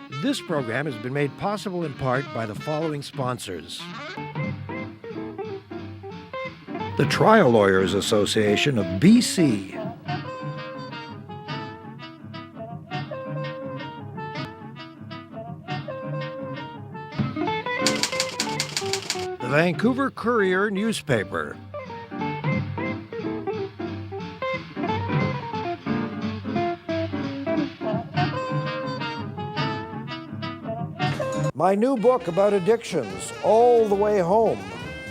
This program has been made possible in part by the following sponsors. The Trial Lawyers Association of BC. The Vancouver Courier newspaper. My new book about addictions, All the Way Home,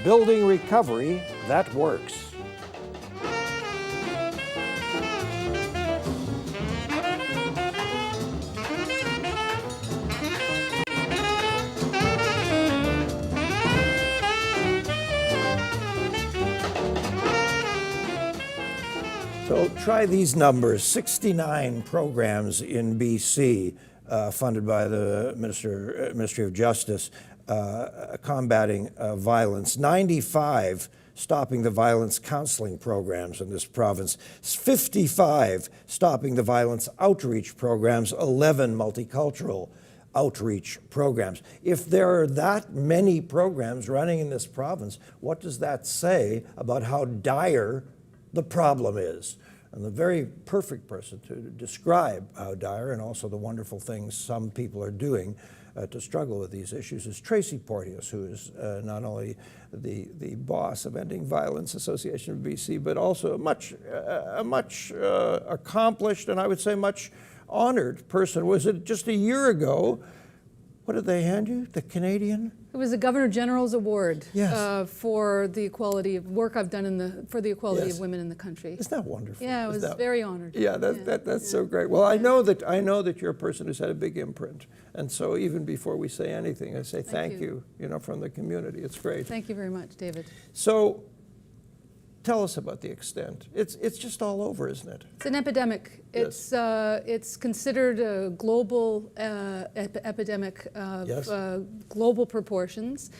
Building Recovery That Works. So try these numbers, 69 programs in BC funded by the Ministry of Justice combating violence, 95 stopping the violence counseling programs in this province, 55 stopping the violence outreach programs, 11 multicultural outreach programs. If there are that many programs running in this province, what does that say about how dire the problem is? And the very perfect person to describe how dire and also the wonderful things some people are doing to struggle with these issues is Tracy Porteous, who is not only the boss of Ending Violence Association of BC, but also a much accomplished and I would say much honored person. Was it just a year ago? What did they hand you? The Canadian? It was the Governor General's Award Yes. for the equality of work I've done for the equality Yes. of women in the country. Isn't that wonderful? Yeah, I was very honored. Yeah, that's so great. Well, I know that you're a person who's had a big imprint, and so even before we say anything, I say thank you. From the community. It's great. Thank you very much, David. So, tell us about the extent. It's just all over, isn't it? It's an epidemic. Yes. It's considered a global epidemic of Yes. global proportions.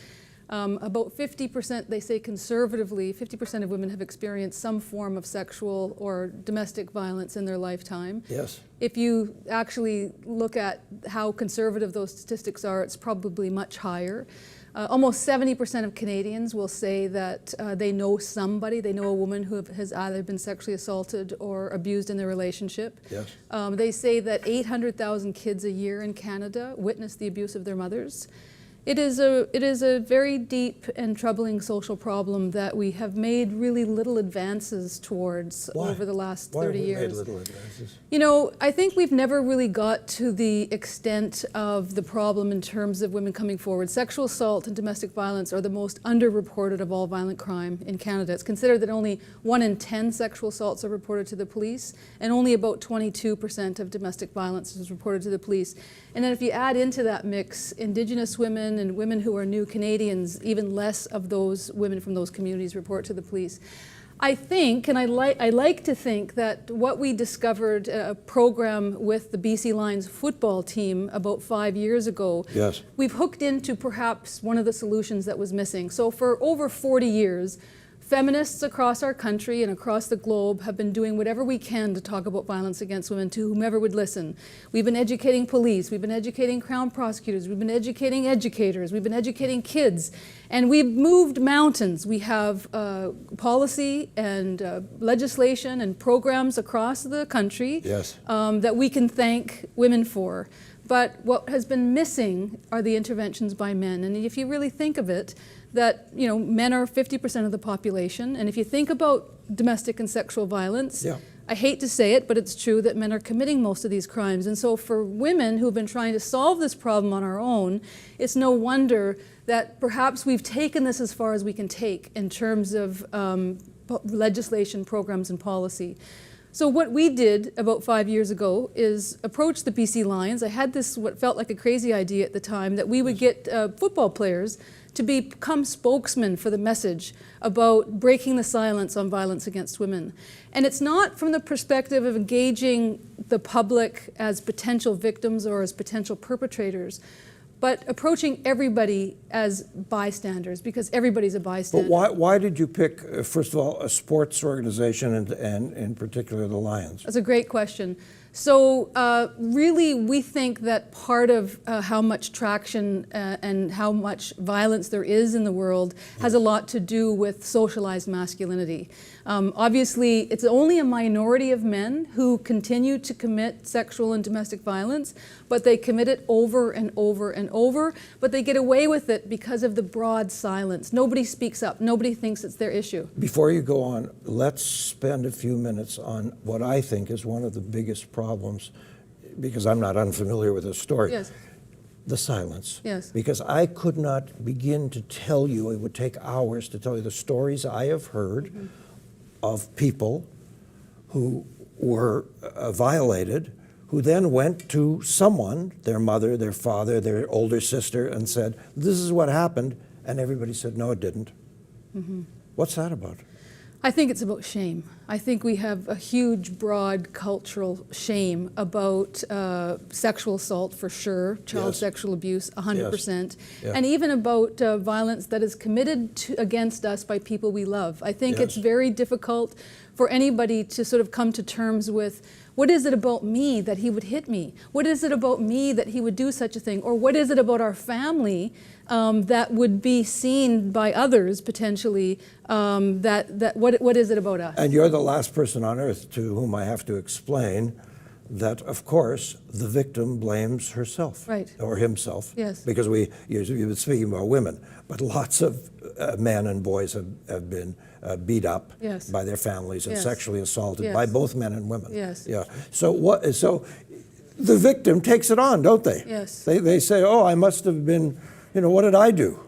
About 50%, they say conservatively, 50% of women have experienced some form of sexual or domestic violence in their lifetime. Yes. If you actually look at how conservative those statistics are, it's probably much higher. Almost 70% of Canadians will say that they know somebody, they know a woman who has either been sexually assaulted or abused in their relationship. Yes. They say that 800,000 kids a year in Canada witness the abuse of their mothers. It is a very deep and troubling social problem that we have made really little advances towards over the last 30 years. Why have we made little advances? I think we've never really got to the extent of the problem in terms of women coming forward. Sexual assault and domestic violence are the most underreported of all violent crime in Canada. It's considered that only 1 in 10 sexual assaults are reported to the police, and only about 22% of domestic violence is reported to the police. And then if you add into that mix Indigenous women and women who are new Canadians, even less of those women from those communities report to the police. I think, and I like to think that what we discovered a program with the BC Lions football team about 5 years ago, Yes. we've hooked into perhaps one of the solutions that was missing. So for over 40 years, feminists across our country and across the globe have been doing whatever we can to talk about violence against women to whomever would listen. We've been educating police, we've been educating Crown prosecutors, we've been educating educators, we've been educating kids, and we've moved mountains. We have policy and legislation and programs across the country Yes. that we can thank women for. But what has been missing are the interventions by men. And if you really think of it, that men are 50% of the population, and if you think about domestic and sexual violence, Yeah. I hate to say it, but it's true that men are committing most of these crimes. And so for women who've been trying to solve this problem on our own, it's no wonder that perhaps we've taken this as far as we can take in terms of legislation, programs, and policy. So what we did about 5 years ago is approach the BC Lions. I had this, what felt like a crazy idea at the time, that we would get football players to become spokesmen for the message about breaking the silence on violence against women. And it's not from the perspective of engaging the public as potential victims or as potential perpetrators, but approaching everybody as bystanders, because everybody's a bystander. But why did you pick, first of all, a sports organization and in particular the Lions? That's a great question. So really, we think that part of how much traction and how much violence there is in the world has a lot to do with socialized masculinity. Obviously, it's only a minority of men who continue to commit sexual and domestic violence, but they commit it over and over and over, but they get away with it because of the broad silence. Nobody speaks up. Nobody thinks it's their issue. Before you go on, let's spend a few minutes on what I think is one of the biggest problems, because I'm not unfamiliar with this story. Yes. The silence. Yes. Because I could not begin to tell you, it would take hours to tell you the stories I have heard of people who were violated, who then went to someone, their mother, their father, their older sister, and said, this is what happened, and everybody said, no, it didn't. What's that about? I think it's about shame. I think we have a huge, broad cultural shame about sexual assault for sure, child sexual abuse 100%, and even about violence that is committed against us by people we love. I think it's very difficult for anybody to sort of come to terms with, what is it about me that he would hit me? What is it about me that he would do such a thing? Or what is it about our family that would be seen by others potentially, what is it about us? And you're the last person on earth to whom I have to explain that, of course, the victim blames herself or himself. Yes. Because you've been speaking about women, but lots of men and boys have been beat up by their families and sexually assaulted by both men and women. Yes. Yeah. So the victim takes it on, don't they? Yes. They say, oh, I must have been, what did I do?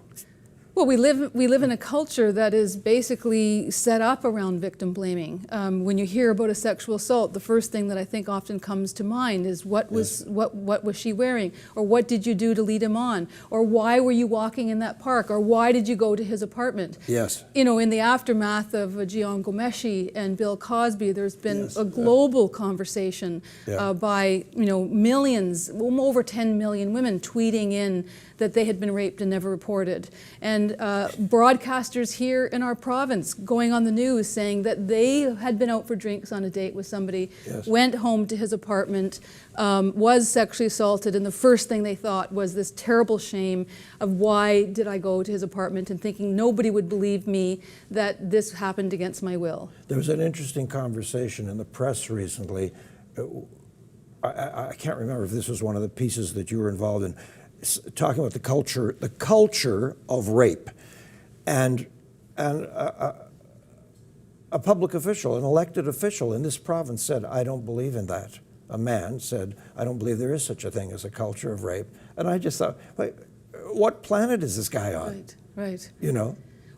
Well, we live in a culture that is basically set up around victim blaming. When you hear about a sexual assault, the first thing that I think often comes to mind is what was she wearing, or what did you do to lead him on, or why were you walking in that park, or why did you go to his apartment? Yes. In the aftermath of Jian Ghomeshi and Bill Cosby, there's been a global conversation by millions, over 10 million women tweeting in that they had been raped and never reported. And broadcasters here in our province going on the news saying that they had been out for drinks on a date with somebody, went home to his apartment, was sexually assaulted, and the first thing they thought was this terrible shame of why did I go to his apartment, and thinking nobody would believe me that this happened against my will. There was an interesting conversation in the press recently. I can't remember if this was one of the pieces that you were involved in, talking about the culture of rape, and a public official, an elected official in this province said, I don't believe in that. A man said, I don't believe there is such a thing as a culture of rape. And I just thought, wait, what planet is this guy on? Right.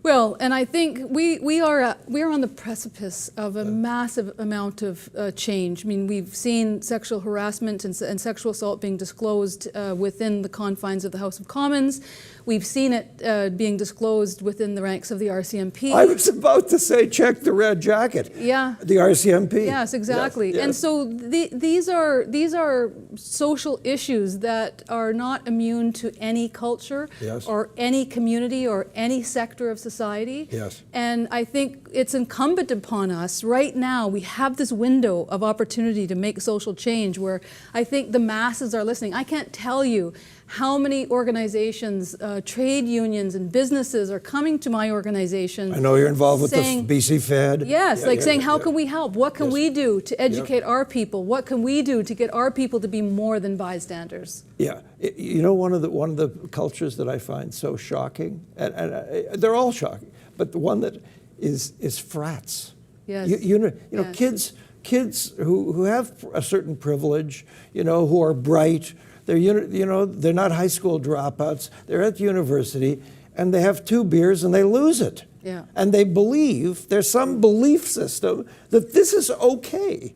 Well, and I think we are on the precipice of a massive amount of change. I mean, we've seen sexual harassment and sexual assault being disclosed within the confines of the House of Commons. We've seen it being disclosed within the ranks of the RCMP. I was about to say, check the red jacket. Yeah. The RCMP. Yes, exactly. Yes. And so these are social issues that are not immune to any culture or any community or any sector of society. Yes. And I think it's incumbent upon us right now. We have this window of opportunity to make social change where I think the masses are listening. I can't tell you how many organizations, trade unions and businesses are coming to my organization. I know you're involved with the BC Fed. Yes, saying, how can we help? What can we do to educate our people? What can we do to get our people to be more than bystanders? Yeah, one of the cultures that I find so shocking, and they're all shocking, but the one that is frats. Yes. Kids who have a certain privilege, who are bright. They're not high school dropouts. They're at the university, and they have 2 beers and they lose it. Yeah. And they believe, there's some belief system that this is okay.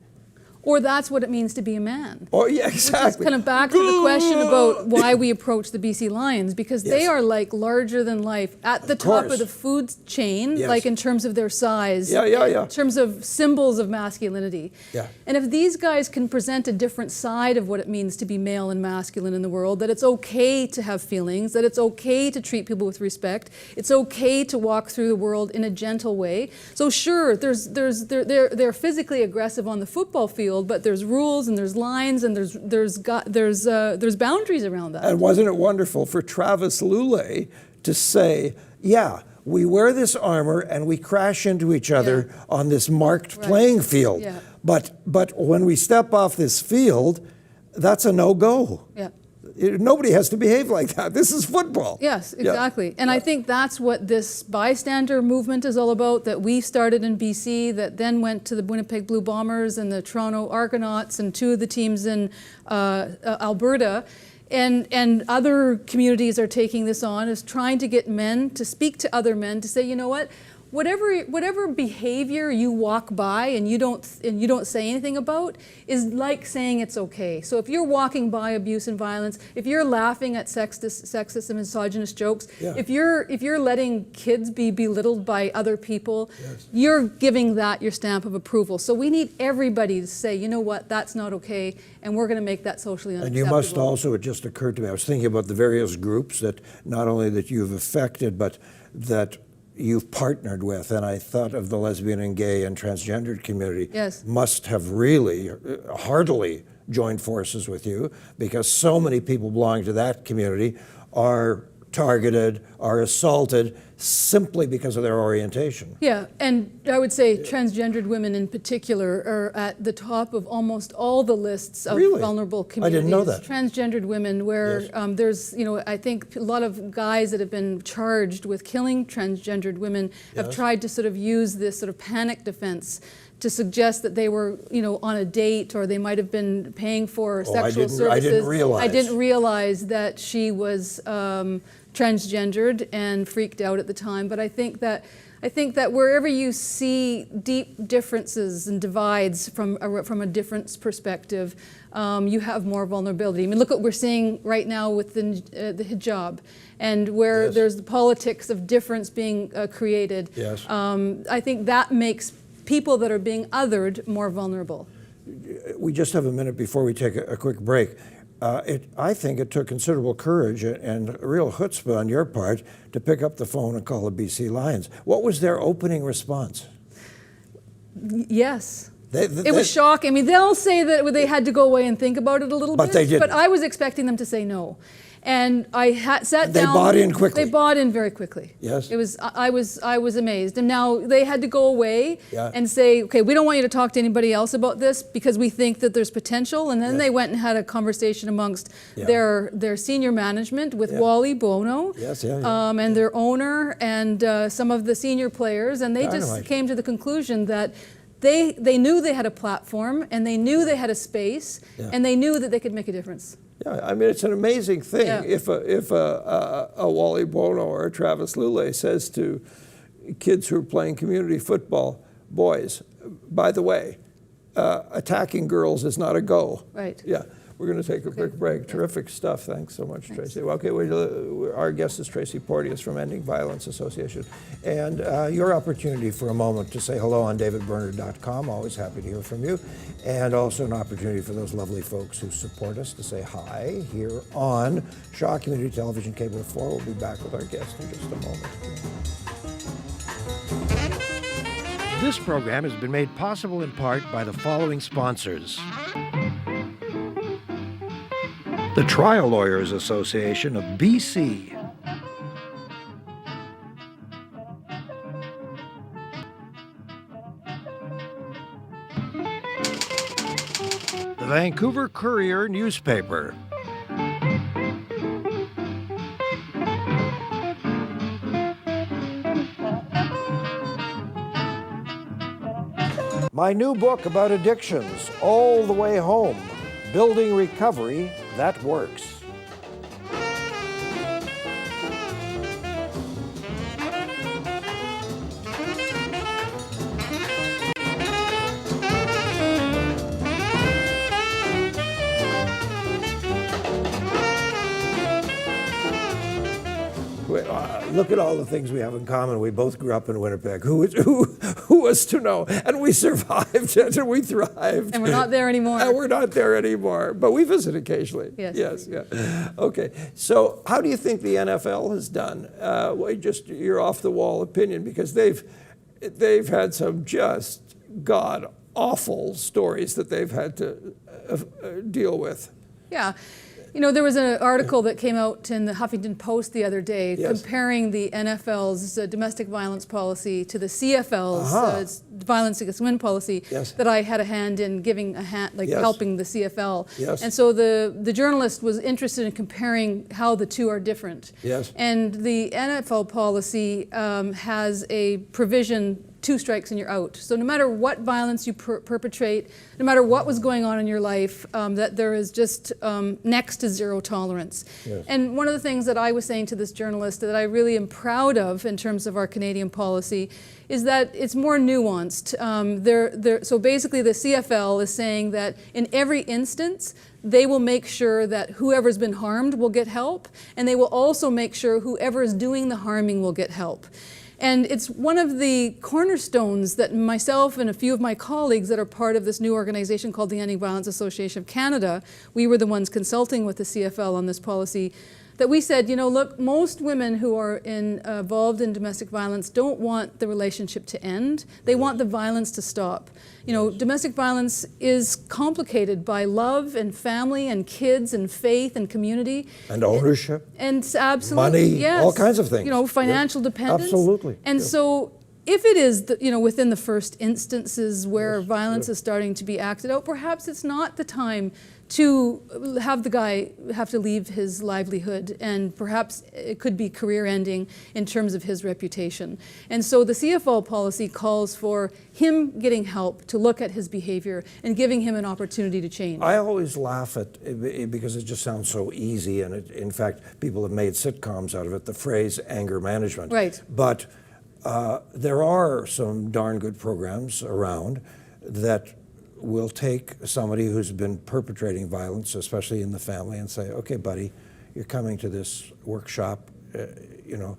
Or that's what it means to be a man. Oh, yeah, exactly. Which is kind of back to the question about why we approach the BC Lions, because they are like larger than life at the top of the food chain, like in terms of their size, in terms of symbols of masculinity. Yeah. And if these guys can present a different side of what it means to be male and masculine in the world, that it's okay to have feelings, that it's okay to treat people with respect, it's okay to walk through the world in a gentle way. So sure, they're physically aggressive on the football field, field, but there's rules and there's lines and there's boundaries around that. And wasn't it wonderful for Travis Lulay to say, yeah, we wear this armor and we crash into each other on this marked playing field. Yeah. But when we step off this field, that's a no-go. Yeah. Nobody has to behave like that. This is football. Yes, exactly. Yeah. And I think that's what this bystander movement is all about, that we started in BC, that then went to the Winnipeg Blue Bombers and the Toronto Argonauts and two of the teams in Alberta. And other communities are taking this on, is trying to get men to speak to other men to say, you know what, whatever behavior you walk by and you don't say anything about is like saying it's okay. So if you're walking by abuse and violence, if you're laughing at sexist and misogynist jokes, if you're letting kids be belittled by other people, you're giving that your stamp of approval. So we need everybody to say, you know what, that's not okay, and we're going to make that socially unacceptable. And you must also, it just occurred to me, I was thinking about the various groups that not only that you've affected, but that you've partnered with, and I thought of the lesbian and gay and transgendered community must have really heartily joined forces with you, because so many people belonging to that community are targeted, are assaulted simply because of their orientation. Yeah, and I would say transgendered women in particular are at the top of almost all the lists of vulnerable communities. I didn't know that. Transgendered women, where there's, I think a lot of guys that have been charged with killing transgendered women have tried to sort of use this sort of panic defense to suggest that they were, on a date, or they might have been paying for sexual services. I didn't realize that she was transgendered and freaked out at the time. But I think that wherever you see deep differences and divides from a difference perspective, you have more vulnerability. I mean, look what we're seeing right now with the hijab, and where there's the politics of difference being created. I think that makes people that are being othered more vulnerable. We just have a minute before we take a quick break. I think it took considerable courage and real chutzpah on your part to pick up the phone and call the BC Lions. What was their opening response? Yes. It was shocking. I mean, they'll say that they had to go away and think about it a little bit. But they didn't. But I was expecting them to say no. And I sat down. They bought in quickly. They bought in very quickly. Yes. It was. I was amazed. And now they had to go away and say, okay, we don't want you to talk to anybody else about this because we think that there's potential. And then they went and had a conversation amongst their senior management with Wally Bono, and their owner and some of the senior players, and they just came to the conclusion that they knew they had a platform, and they knew they had a space, and they knew that they could make a difference. Yeah, I mean, it's an amazing thing if a Wally Bono or a Travis Lulay says to kids who are playing community football, boys, by the way, attacking girls is not a go. Right. Yeah. We're going to take a quick break. Terrific stuff. Thanks so much, Tracy. Well, okay, our guest is Tracy Porteous from Ending Violence Association. And your opportunity for a moment to say hello on davidberner.com. Always happy to hear from you. And also an opportunity for those lovely folks who support us to say hi here on Shaw Community Television Cable 4. We'll be back with our guest in just a moment. This program has been made possible in part by the following sponsors. The Trial Lawyers Association of BC. The Vancouver Courier newspaper. My new book about addictions, All the Way Home. Building recovery that works. Look at all the things we have in common. We both grew up in Winnipeg. Who was to know? And we survived it, and we thrived. And we're not there anymore. And we're not there anymore. But we visit occasionally. Yes. Okay. So how do you think the NFL has done? Just your off-the-wall opinion, because they've had some just awful stories that they've had to deal with. Yeah. You know, there was an article that came out in the Huffington Post the other day Yes. comparing the NFL's domestic violence policy to the CFL's violence against women policy Yes. that I had a hand in giving a hand, like Yes. helping the CFL. Yes. And so the journalist was interested in comparing how the two are different. Yes. And the NFL policy has a provision, 2 strikes and you're out. So no matter what violence you perpetrate, no matter what was going on in your life, that there is just next to zero tolerance. Yes. And one of the things that I was saying to this journalist that I really am proud of in terms of our Canadian policy is that it's more nuanced. So basically the CFL is saying that in every instance, they will make sure that whoever's been harmed will get help, and they will also make sure whoever is doing the harming will get help. And it's one of the cornerstones that myself and a few of my colleagues that are part of this new organization called the Anti-Violence Association of Canada, we were the ones consulting with the CFL on this policy, that we said, you know, look, most women who are involved in domestic violence don't want the relationship to end. They want the violence to stop. You know, domestic violence is complicated by love and family and kids and faith and community. And ownership. And absolutely, Money, yes. all kinds of things. You know, financial dependence. Absolutely. And so if it is, you know, within the first instances where violence is starting to be acted out, perhaps it's not the time to have the guy have to leave his livelihood, and perhaps it could be career ending in terms of his reputation. And so the CFL policy calls for him getting help to look at his behavior and giving him an opportunity to change. I always laugh at it because it just sounds so easy, and in fact, people have made sitcoms out of it, the phrase anger management. Right. But there are some darn good programs around that will take somebody who's been perpetrating violence, especially in the family, and say, okay, buddy, you're coming to this workshop, you know,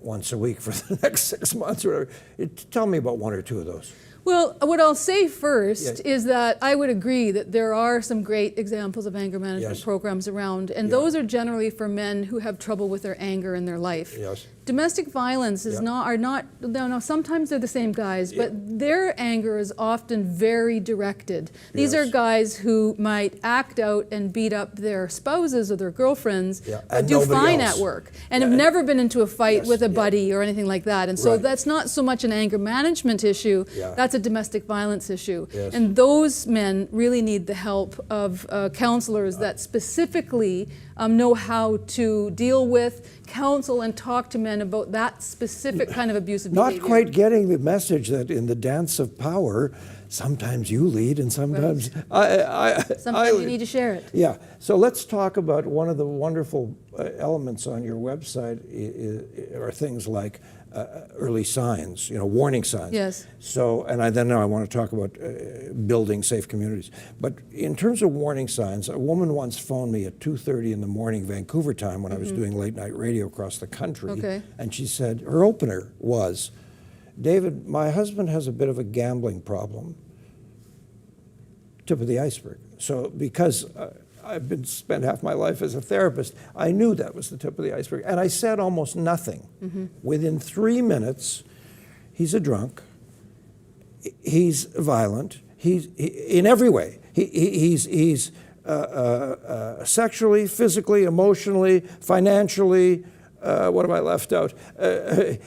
once a week for the next 6 months or whatever. Tell me about 1 or 2 of those. Well, what I'll say first is that I would agree that there are some great examples of anger management programs around, and those are generally for men who have trouble with their anger in their life. Yes. Domestic violence is no, sometimes they're the same guys, but their anger is often very directed. These are guys who might act out and beat up their spouses or their girlfriends, but do fine at work, and have never been into a fight with a buddy or anything like that. And so that's not so much an anger management issue, that's a domestic violence issue. And those men really need the help of counselors that specifically know how to deal with, counsel, and talk to men about that specific kind of abusive behavior. Not quite getting the message that in the dance of power, sometimes you lead and sometimes sometimes you need to share it. Yeah. So let's talk about one of the wonderful elements on your website are things like early signs, you know, warning signs. Yes. So, and then I want to talk about building safe communities. But in terms of warning signs, a woman once phoned me at 2:30 in the morning, Vancouver time, when I was doing late night radio across the country. Okay. And she said, her opener was, David, my husband has a bit of a gambling problem. Tip of the iceberg. So because I've spent half my life as a therapist, I knew that was the tip of the iceberg. And I said almost nothing. Within 3 minutes, he's a drunk, he's violent, he's in every way. He's sexually, physically, emotionally, financially, what have I left out?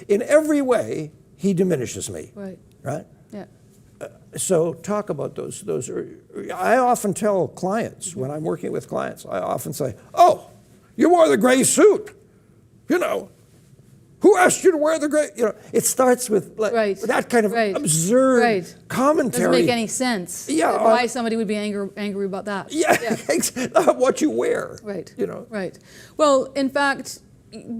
In every way, he diminishes me. Right. Right? Yeah. So talk about those. I often tell clients, when I'm working with clients, I often say, oh, you wore the gray suit. You know, who asked you to wear the gray? You know, it starts with that kind of absurd commentary. Doesn't make any sense. Yeah. Why somebody would be angry about that. Yeah. What you wear. Right. You know. Right. Well, in fact,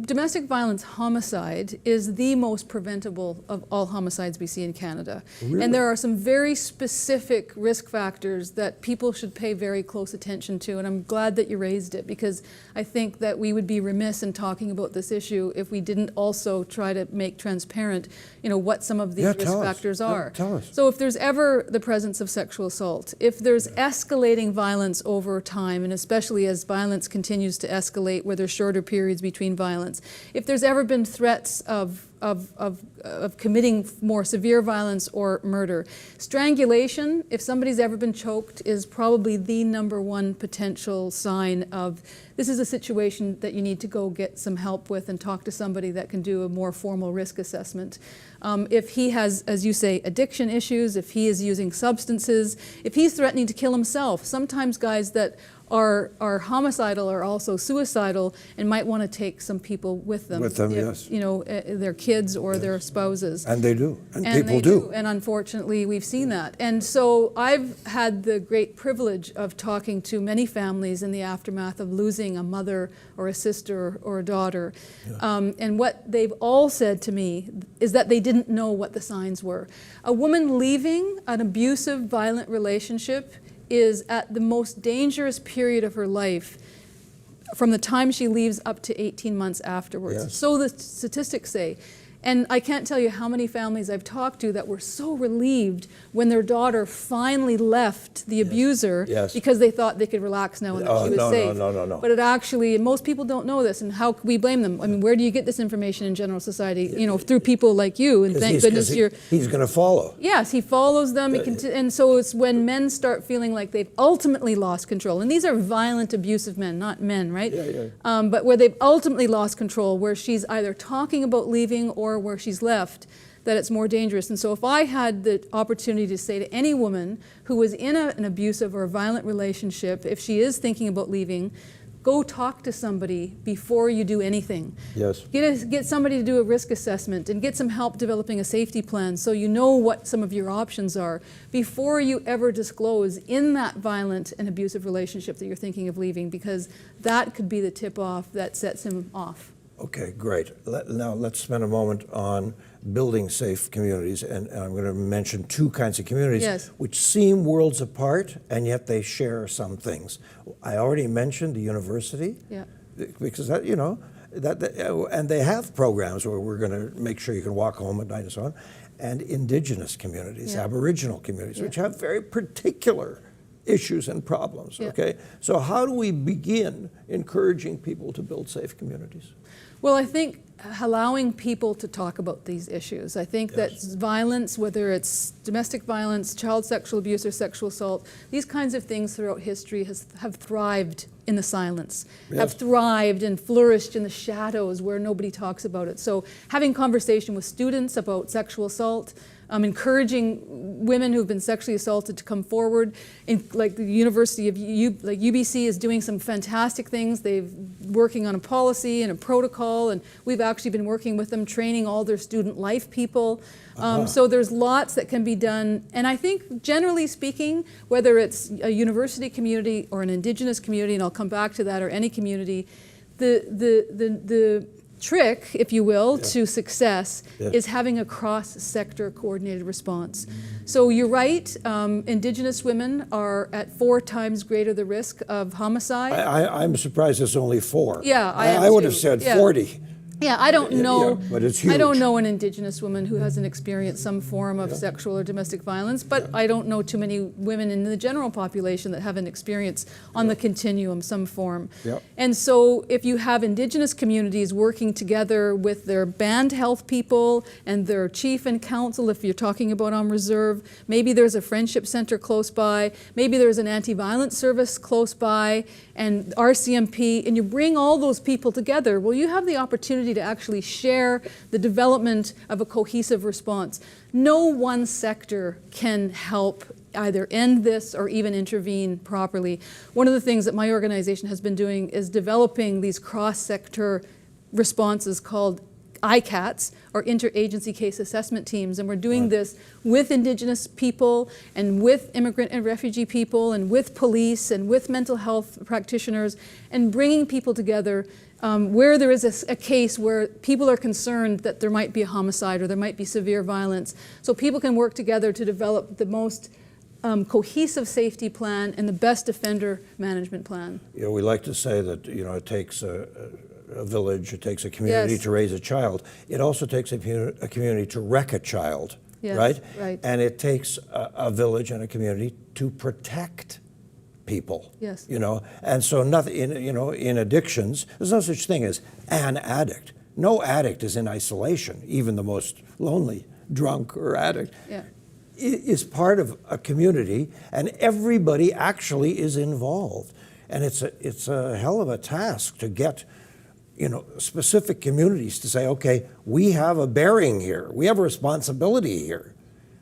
domestic violence homicide is the most preventable of all homicides we see in Canada. Really? And there are some very specific risk factors that people should pay very close attention to. And I'm glad that you raised it, because I think that we would be remiss in talking about this issue if we didn't also try to make transparent, you know, what some of these risk factors are. Tell us. So if there's ever the presence of sexual assault, if there's escalating violence over time, and especially as violence continues to escalate where there's shorter periods between violence, if there's ever been threats of of committing more severe violence or murder. Strangulation, if somebody's ever been choked, is probably the #1 potential sign of this is a situation that you need to go get some help with and talk to somebody that can do a more formal risk assessment. If he has, as you say, addiction issues, if he is using substances, if he's threatening to kill himself, sometimes guys that are homicidal are also suicidal and might want to take some people with them. With them, if, yes. You know, their kids or their spouses. And they do, and And people they do. And unfortunately, we've seen that. And so I've had the great privilege of talking to many families in the aftermath of losing a mother or a sister or a daughter. And what they've all said to me is that they didn't know what the signs were. A woman leaving an abusive, violent relationship is at the most dangerous period of her life from the time she leaves up to 18 months afterwards. Yes. So the statistics say. And I can't tell you how many families I've talked to that were so relieved when their daughter finally left the abuser Yes. because they thought they could relax now and that she was safe. No. But it actually, and most people don't know this, and how can we blame them? I mean, where do you get this information in general society? You know, through people like you, and thank goodness you're... He's going to follow. Yes, he follows them, and so it's when men start feeling like they've ultimately lost control, and these are violent, abusive men, not men, right? But where they've ultimately lost control, where she's either talking about leaving or where she's left, that it's more dangerous. And so if I had the opportunity to say to any woman who was in an abusive or a violent relationship, if she is thinking about leaving, go talk to somebody before you do anything. Yes. Get somebody to do a risk assessment and get some help developing a safety plan so you know what some of your options are before you ever disclose in that violent and abusive relationship that you're thinking of leaving, because that could be the tip-off that sets him off. Okay, great. Now let's spend a moment on building safe communities, and I'm going to mention two kinds of communities Yes. which seem worlds apart, and yet they share some things. I already mentioned the university, Yeah. because that, you know, and they have programs where we're going to make sure you can walk home at night and so on, and indigenous communities, Yeah. Aboriginal communities, Yeah. which have very particular issues and problems, Yeah. okay? So how do we begin encouraging people to build safe communities? Well, I think allowing people to talk about these issues. I think that violence, whether it's domestic violence, child sexual abuse, or sexual assault, these kinds of things throughout history have thrived in the silence, have thrived and flourished in the shadows where nobody talks about it. So having conversation with students about sexual assault, encouraging women who've been sexually assaulted to come forward. Like the University of UBC is doing some fantastic things. They've working on a policy and a protocol, and we've actually been working with them, training all their student life people. So there's lots that can be done. And I think generally speaking, whether it's a university community or an indigenous community, and I'll come back to that, or any community, the trick, if you will, to success is having a cross-sector coordinated response. So you're right, Indigenous women are at 4 times greater the risk of homicide. I'm surprised it's only 4. Yeah, I would have said 40. Yeah, I don't know. Yeah, but it's huge. I don't know an Indigenous woman who hasn't experienced some form of sexual or domestic violence, but I don't know too many women in the general population that haven't experienced on the continuum some form. Yep. And so if you have Indigenous communities working together with their band health people and their chief and council, if you're talking about on reserve, maybe there's a friendship center close by, maybe there's an anti-violence service close by, and RCMP, and you bring all those people together, well, you have the opportunity to actually share the development of a cohesive response. No one sector can help either end this or even intervene properly. One of the things that my organization has been doing is developing these cross-sector responses called ICATs, or interagency case assessment teams, and we're doing this with Indigenous people and with immigrant and refugee people and with police and with mental health practitioners, and bringing people together where there is a case where people are concerned that there might be a homicide or there might be severe violence, so people can work together to develop the most cohesive safety plan and the best offender management plan. You know, we like to say that, you know, it takes a village, it takes a community to raise a child. It also takes a community to wreck a child, right? Right. And it takes a village and a community to protect people. Yes. You know, and so nothing, you know, in addictions, there's no such thing as an addict. No addict is in isolation, even the most lonely drunk or addict. Yeah. Is part of a community, and everybody actually is involved. And it's a hell of a task to get, specific communities to say, okay, we have a bearing here, we have a responsibility here.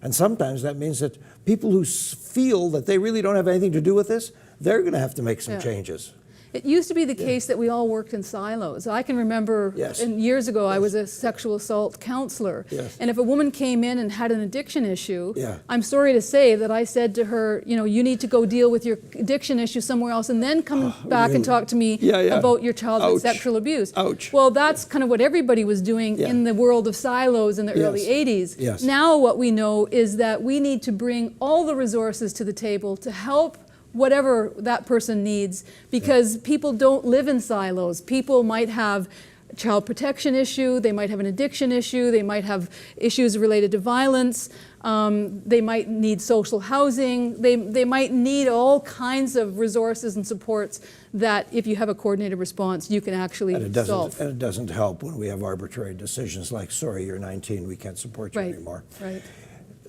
And sometimes that means that people who feel that they really don't have anything to do with this, they're going to have to make some changes. It used to be the case that we all worked in silos. I can remember years ago I was a sexual assault counselor. And if a woman came in and had an addiction issue, I'm sorry to say that I said to her, you need to go deal with your addiction issue somewhere else and then come back and talk to me about your childhood sexual abuse. Well, that's kind of what everybody was doing in the world of silos in the early 80s. Now what we know is that we need to bring all the resources to the table to help whatever that person needs, because people don't live in silos. People might have a child protection issue, they might have an addiction issue, they might have issues related to violence, they might need social housing, they might need all kinds of resources and supports that if you have a coordinated response, you can actually solve. And it doesn't help when we have arbitrary decisions like, sorry, you're 19, we can't support you anymore. Right.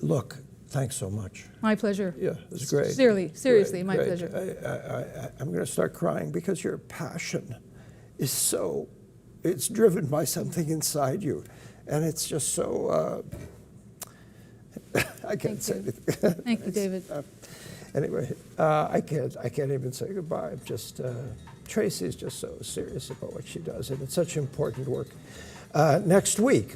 Look, thanks so much. My pleasure. Yeah, it's great. Seriously, my pleasure. I'm going to start crying because your passion is it's driven by something inside you. And it's just so, I can't say anything. Thank you, David. Anyway, I can't even say goodbye. I'm just, Tracy is just so serious about what she does, and it's such important work. Next week,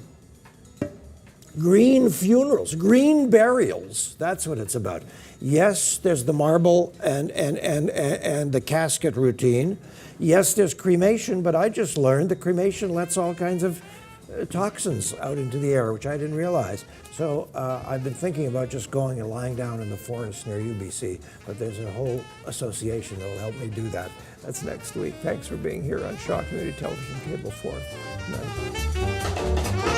green funerals, green burials, that's what it's about. Yes, there's the marble and the casket routine. Yes, there's cremation, but I just learned that cremation lets all kinds of toxins out into the air, which I didn't realize. So I've been thinking about just going and lying down in the forest near UBC, but there's a whole association that will help me do that. That's next week. Thanks for being here on Shaw Community Television Cable 4. Good night.